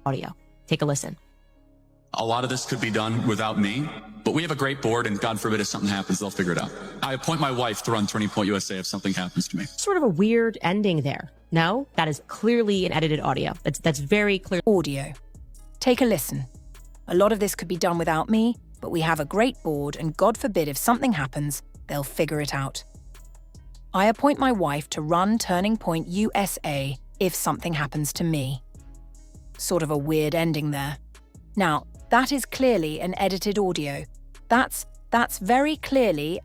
audio. Take a listen. A lot of this could be done without me, but we have a great board, and God forbid if something happens, they'll figure it out. I appoint my wife to run Turning Point USA if something happens to me. Sort of a weird ending there. No, that is clearly an edited audio. That's very clear. Audio. Take a listen. A lot of this could be done without me, but we have a great board, and God forbid if something happens, they'll figure it out. I appoint my wife to run Turning Point USA if something happens to me. Sort of a weird ending there. Now, that is clearly an edited audio. That's very clearly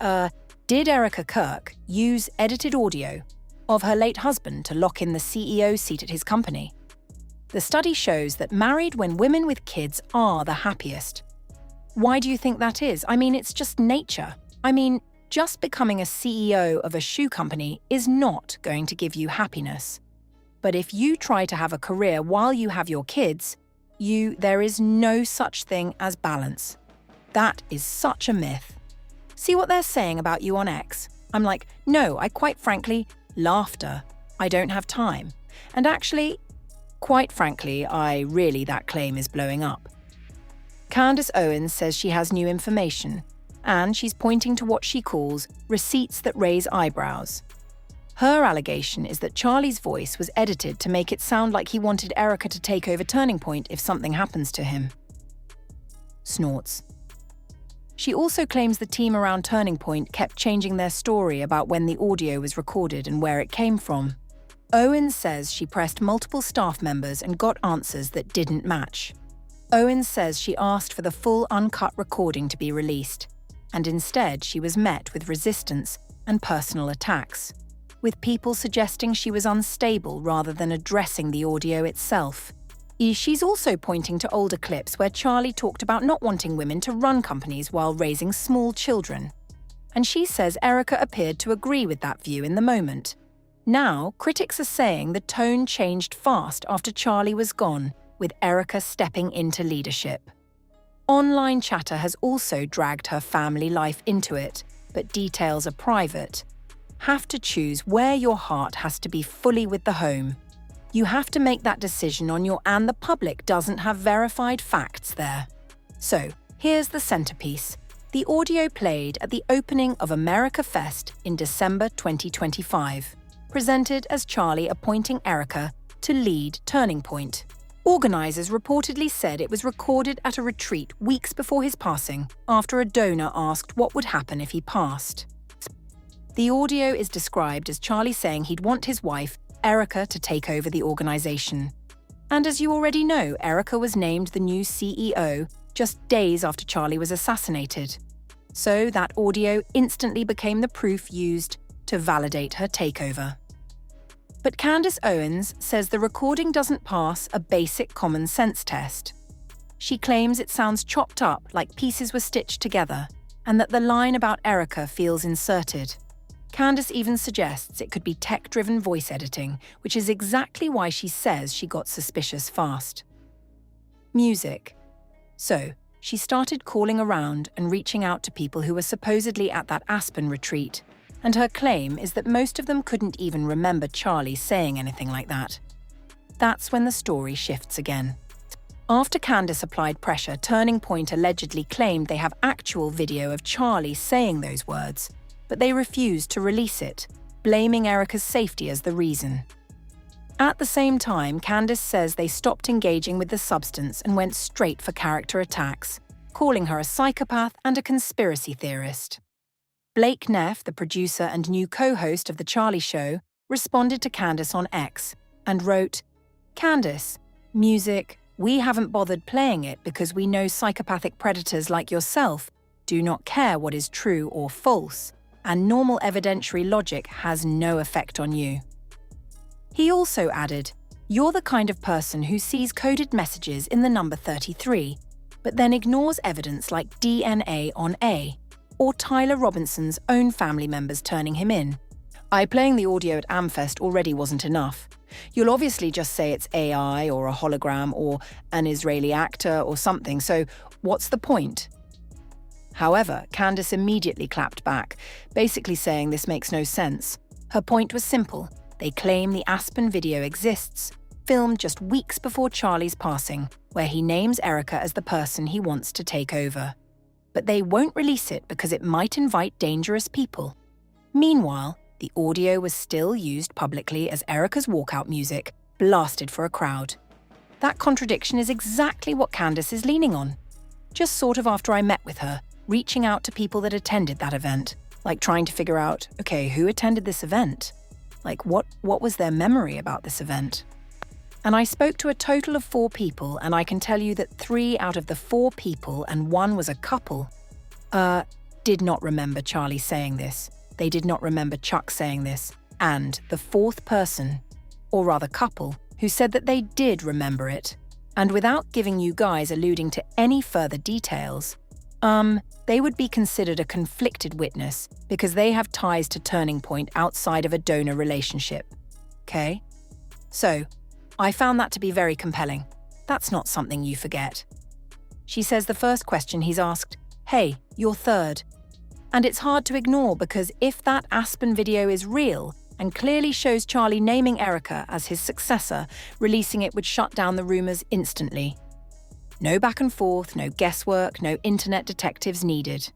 did Erika Kirk use edited audio of her late husband to lock in the CEO seat at his company? The study shows that married when women with kids are the happiest. Why do you think that is? I mean, it's just nature. I mean, just becoming a CEO of a shoe company is not going to give you happiness. But if you try to have a career while you have your kids, there is no such thing as balance. That is such a myth. See what they're saying about you on X? I'm like, no, I quite frankly, laughter. I don't have time. And actually, quite frankly, that claim is blowing up. Candace Owens says she has new information, and she's pointing to what she calls receipts that raise eyebrows. Her allegation is that Charlie's voice was edited to make it sound like he wanted Erika to take over Turning Point if something happens to him. Snorts. She also claims the team around Turning Point kept changing their story about when the audio was recorded and where it came from. Owens says she pressed multiple staff members and got answers that didn't match. Owens says she asked for the full uncut recording to be released, and instead she was met with resistance and personal attacks, with people suggesting she was unstable rather than addressing the audio itself. She's also pointing to older clips where Charlie talked about not wanting women to run companies while raising small children. And she says Erika appeared to agree with that view in the moment. Now, critics are saying the tone changed fast after Charlie was gone, with Erika stepping into leadership. Online chatter has also dragged her family life into it, but details are private. Have to choose where your heart has to be fully with the home. You have to make that decision on your and the public doesn't have verified facts there. So, here's the centerpiece. The audio played at the opening of America Fest in December 2025, presented as Charlie appointing Erika to lead Turning Point. Organizers reportedly said it was recorded at a retreat weeks before his passing, after a donor asked what would happen if he passed. The audio is described as Charlie saying he'd want his wife, Erika, to take over the organization. And as you already know, Erika was named the new CEO just days after Charlie was assassinated. So that audio instantly became the proof used to validate her takeover. But Candace Owens says the recording doesn't pass a basic common sense test. She claims it sounds chopped up like pieces were stitched together, and that the line about Erika feels inserted. Candace even suggests it could be tech-driven voice editing, which is exactly why she says she got suspicious fast. Music. So, she started calling around and reaching out to people who were supposedly at that Aspen retreat, and her claim is that most of them couldn't even remember Charlie saying anything like that. That's when the story shifts again. After Candace applied pressure, Turning Point allegedly claimed they have actual video of Charlie saying those words, but they refused to release it, blaming Erika's safety as the reason. At the same time, Candace says they stopped engaging with the substance and went straight for character attacks, calling her a psychopath and a conspiracy theorist. Blake Neff, the producer and new co-host of The Charlie Show, responded to Candace on X and wrote, "Candace, music, we haven't bothered playing it because we know psychopathic predators like yourself do not care what is true or false, and normal evidentiary logic has no effect on you." He also added, "You're the kind of person who sees coded messages in the number 33, but then ignores evidence like DNA on A, or Tyler Robinson's own family members turning him in. Playing the audio at Amfest already wasn't enough. You'll obviously just say it's AI or a hologram or an Israeli actor or something, so what's the point?" However, Candace immediately clapped back, basically saying this makes no sense. Her point was simple. They claim the Aspen video exists. filmed just weeks before Charlie's passing, where he names Erika as the person he wants to take over. But they won't release it because it might invite dangerous people. Meanwhile, the audio was still used publicly as Erika's walkout music, blasted for a crowd. That contradiction is exactly what Candace is leaning on. Just sort of after I met with her, reaching out to people that attended that event, like trying to figure out, okay, who attended this event? Like, what was their memory about this event? And I spoke to a total of 4 people, and I can tell you that 3 out of the 4 people, and one was a couple, did not remember Charlie saying this. They did not remember Chuck saying this. And the 4th person, or rather couple, who said that they did remember it. And without giving you guys alluding to any further details, they would be considered a conflicted witness because they have ties to Turning Point outside of a donor relationship. Okay? So, I found that to be very compelling. That's not something you forget. She says the first question he's asked, "Hey, you're third." And it's hard to ignore because if that Aspen video is real and clearly shows Charlie naming Erika as his successor, releasing it would shut down the rumors instantly. No back and forth, no guesswork, no internet detectives needed.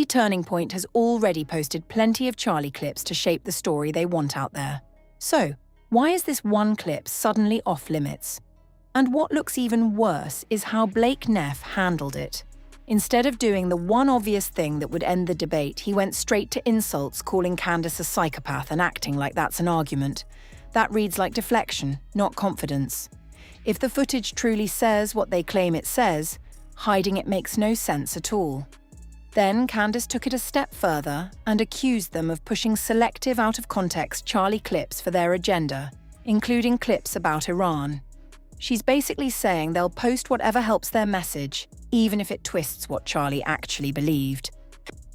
Turning Point has already posted plenty of Charlie clips to shape the story they want out there. So, why is this one clip suddenly off limits? And what looks even worse is how Blake Neff handled it. Instead of doing the one obvious thing that would end the debate, he went straight to insults, calling Candace a psychopath and acting like that's an argument. That reads like deflection, not confidence. If the footage truly says what they claim it says, hiding it makes no sense at all. Then Candace took it a step further and accused them of pushing selective out-of-context Charlie clips for their agenda, including clips about Iran. She's basically saying they'll post whatever helps their message, even if it twists what Charlie actually believed.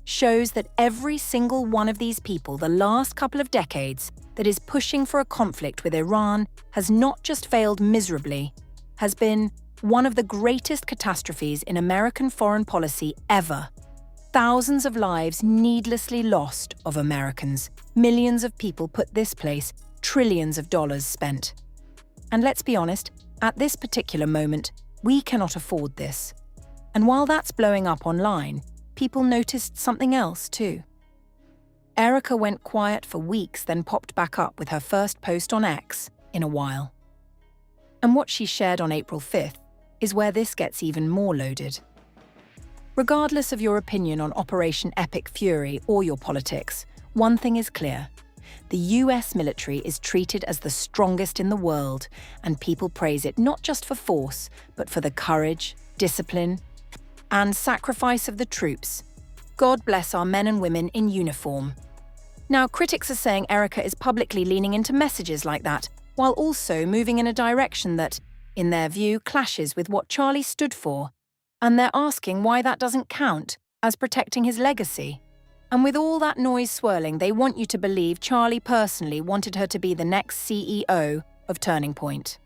Shows that every single one of these people the last couple of decades that is pushing for a conflict with Iran has not just failed miserably, has been one of the greatest catastrophes in American foreign policy ever. Thousands of lives needlessly lost of Americans, millions of people put this place, trillions of dollars spent. And let's be honest, at this particular moment, we cannot afford this. And while that's blowing up online, people noticed something else too. Erika went quiet for weeks, then popped back up with her first post on X in a while. And what she shared on April 5th is where this gets even more loaded. Regardless of your opinion on Operation Epic Fury or your politics, one thing is clear. The US military is treated as the strongest in the world, and people praise it not just for force, but for the courage, discipline, and sacrifice of the troops. God bless our men and women in uniform. Now, critics are saying Erika is publicly leaning into messages like that, while also moving in a direction that, in their view, clashes with what Charlie stood for. And they're asking why that doesn't count as protecting his legacy. And with all that noise swirling, they want you to believe Charlie personally wanted her to be the next CEO of Turning Point.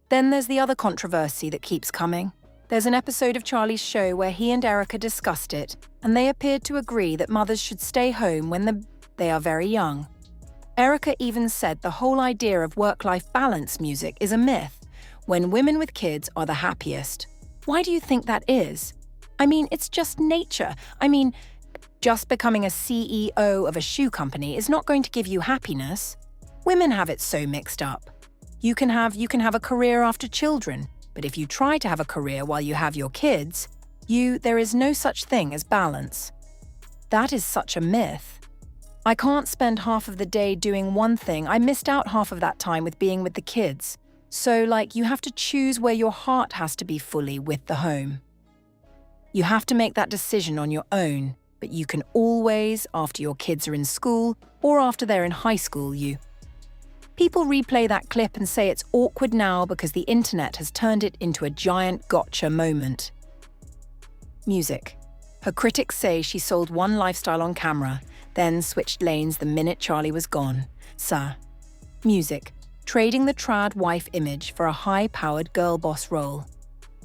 Then there's the other controversy that keeps coming. There's an episode of Charlie's show where he and Erika discussed it, and they appeared to agree that mothers should stay home when they are very young. Erika even said the whole idea of work-life balance music is a myth, when women with kids are the happiest. Why do you think that is? I mean, it's just nature. Just becoming a CEO of a shoe company is not going to give you happiness. Women have it so mixed up. You can have a career after children, but if you try to have a career while you have your kids, there is no such thing as balance. That is such a myth. I can't spend half of the day doing one thing. I missed out half of that time with being with the kids. So, you have to choose where your heart has to be fully with the home. You have to make that decision on your own, but you can always, after your kids are in school or after they're in high school, People replay that clip and say it's awkward now because the internet has turned it into a giant gotcha moment. Music. Her critics say she sold one lifestyle on camera, then switched lanes the minute Charlie was gone. Music. Trading the trad wife image for a high-powered girl boss role.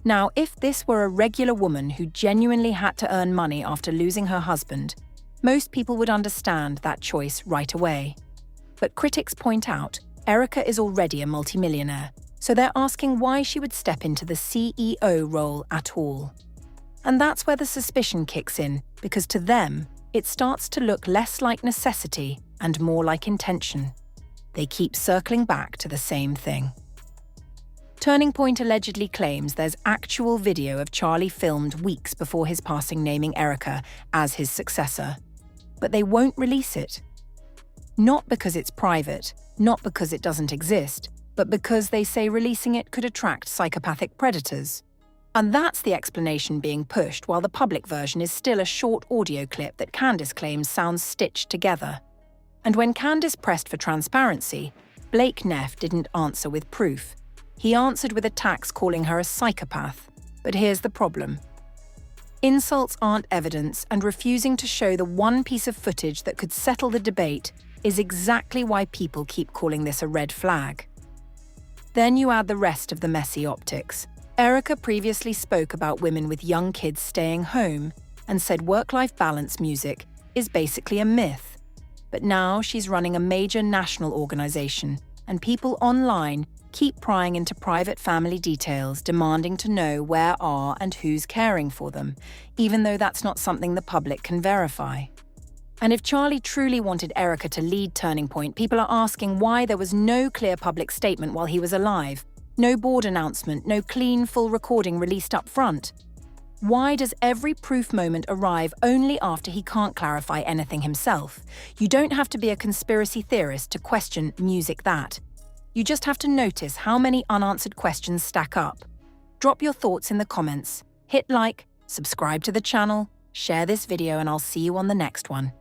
Now, if this were a regular woman who genuinely had to earn money after losing her husband, most people would understand that choice right away. But critics point out, Erika is already a multimillionaire, so they're asking why she would step into the CEO role at all. And that's where the suspicion kicks in, because to them, it starts to look less like necessity and more like intention. They keep circling back to the same thing. Turning Point allegedly claims there's actual video of Charlie filmed weeks before his passing naming Erika as his successor. But they won't release it. Not because it's private, not because it doesn't exist, but because they say releasing it could attract psychopathic predators. And that's the explanation being pushed, while the public version is still a short audio clip that Candace claims sounds stitched together. And when Candace pressed for transparency, Blake Neff didn't answer with proof. He answered with attacks calling her a psychopath. But here's the problem. Insults aren't evidence, and refusing to show the one piece of footage that could settle the debate is exactly why people keep calling this a red flag. Then you add the rest of the messy optics. Erika previously spoke about women with young kids staying home and said work-life balance music is basically a myth. But now she's running a major national organization, and people online keep prying into private family details, demanding to know where are and who's caring for them, even though that's not something the public can verify. And if Charlie truly wanted Erika to lead Turning Point, people are asking why there was no clear public statement while he was alive, no board announcement, no clean, full recording released up front. Why does every proof moment arrive only after he can't clarify anything himself? You don't have to be a conspiracy theorist to question music that. You just have to notice how many unanswered questions stack up. Drop your thoughts in the comments, hit like, subscribe to the channel, share this video, and I'll see you on the next one.